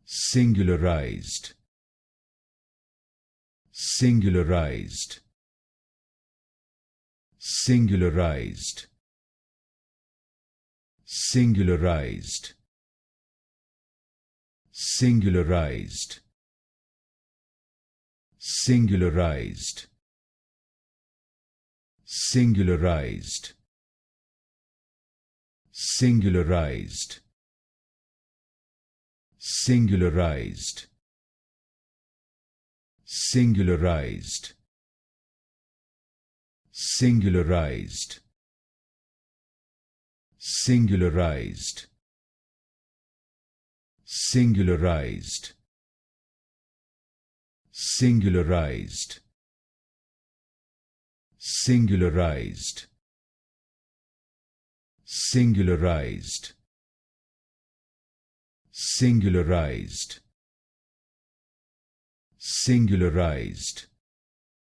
Singularized, singularized, singularized, singularized, singularized, singularized, singularized, singularized, singularized, singularized, singularized, singularized, singularized, singularized, singularized, singularized, singularized, singularized,